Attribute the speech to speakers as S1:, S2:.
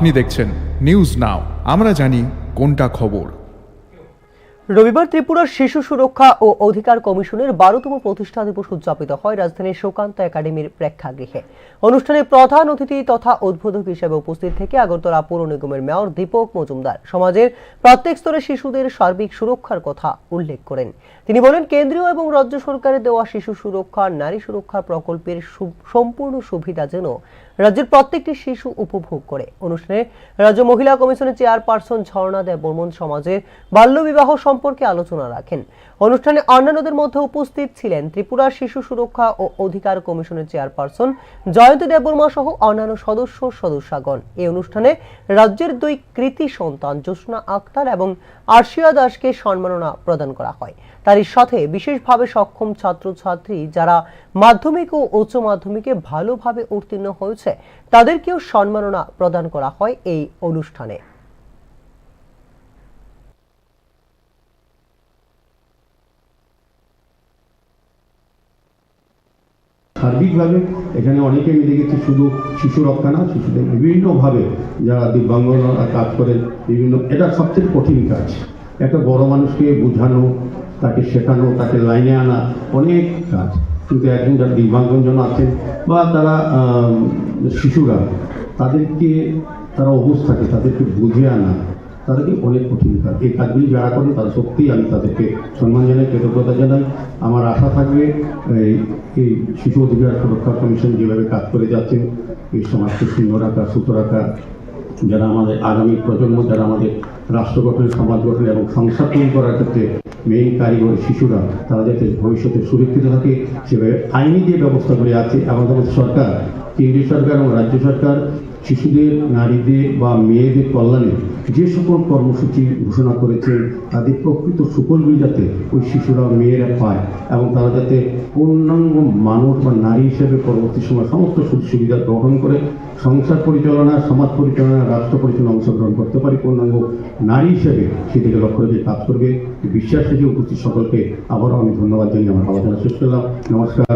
S1: আপনি দেখছেন news now, আমরা জানি কোনটা খবর।
S2: রবিবার ত্রিপুরার শিশু সুরক্ষা ও অধিকার কমিশনের 12তম প্রতিষ্ঠা দিবস উদযাপিত হয় রাজধানীর সুকান্ত একাডেমির প্রেক্ষাগৃহে। অনুষ্ঠানে প্রধান অতিথি তথা উদ্বোধক হিসেবে উপস্থিত থেকে আগরতলা পৌর নিগমের মেয়র দীপক মজুমদার সমাজের প্রত্যেক স্তরে শিশুদের সার্বিক সুরক্ষার কথা উল্লেখ করেন। তিনি বলেন, কেন্দ্রীয় এবং রাজ্য সরকারের দেওয়া শিশু সুরক্ষা নারী সুরক্ষা প্রকল্পের সম্পূর্ণ সুবিধা যেন রাজ্যের প্রত্যেকটি শিশু উপভোগ করে। অনুষ্ঠানে রাজ্য মহিলা কমিশনের চেয়ারপারসন ঝর্ণা দেববর্মন সমাজের বাল্যবিবাহ সম্পর্কে আলোচনা রাখেন। অনুষ্ঠানে অন্যান্যদের মধ্যে উপস্থিত ছিলেন ত্রিপুরা শিশু সুরক্ষা ও অধিকার কমিশনের চেয়ারপারসন জয়ন্তী দেববর্মা সহ অন্যান্য সদস্যগণ। এই অনুষ্ঠানে রাজ্যের 2 কৃতি সন্তান জ্যোৎস্না আক্তার এবং আরশিয়া দাসকে সম্মাননা প্রদান করা হয়। তারই সাথে বিশেষভাবে সক্ষম ছাত্রছাত্রী যারা মাধ্যমিক ও উচ্চ মাধ্যমিকে ভালোভাবে উত্তীর্ণ হয়েছে তাদেরকেও সম্মাননা প্রদান করা হয় এই অনুষ্ঠানে।
S3: সার্বিকভাবে এখানে অনেকে মিলে গেছে, শুধু শিশু রক্ষা না, শিশুদের বিভিন্নভাবে যারা দিব্যাঙ্গরা কাজ করে বিভিন্ন, এটা সবচেয়ে কঠিন কাজ। একটা বড় মানুষকে বোঝানো, তাকে শেখানো, তাকে লাইনে আনা অনেক কাজ, কিন্তু একজন যারা দিব্যাঙ্গজন আছেন বা তারা শিশুরা, তাদেরকে তারা অবস্থা থাকে, তাদেরকে বুঝে আনা তাদেরকে অনেক কঠিন কাজ। এই কাজগুলি যারা করেন তারা সত্যিই আমি তাদেরকে সম্মান জানাই, কৃতজ্ঞতা জানাই। আমার আশা থাকবে এই শিশু অধিকার সুরক্ষা কমিশন যেভাবে কাজ করে যাচ্ছেন, এই সমাজকে সুন্দর রাখা, সুস্থ রাখা, যারা আমাদের আগামী প্রজন্ম, যারা আমাদের রাষ্ট্র গঠনের, সমাজ গঠনের এবং সংসার তৈরি করার ক্ষেত্রে মেইন কারিগর শিশুরা, তারা যাতে ভবিষ্যতে সুরক্ষিত থাকে সেভাবে আইনি যে ব্যবস্থাগুলি আছে আমাদের সরকার, কেন্দ্রীয় সরকার এবং রাজ্য সরকার শিশুদের, নারীদের বা মেয়েদের কল্যাণে যে সকল কর্মসূচি ঘোষণা করেছে তাদের প্রকৃত সুফলগুলি যাতে ওই শিশুরা, মেয়েরা পায় এবং তারা যাতে পূর্ণাঙ্গ মানুষ বা নারী হিসেবে পরবর্তী সময় সমস্ত সুযোগ সুবিধা গ্রহণ করে সংসার পরিচালনা, সমাজ পরিচালনা, রাষ্ট্র পরিচালনা অংশগ্রহণ করতে পারে পূর্ণাঙ্গ নারী হিসেবে, সেদিকে লক্ষ্য রেখে কাজ করবে। বিশ্বাস থেকে উপস্থিত সকলকে আবারও আমি ধন্যবাদ জানিয়ে আমার আলোচনা শেষ করলাম। নমস্কার।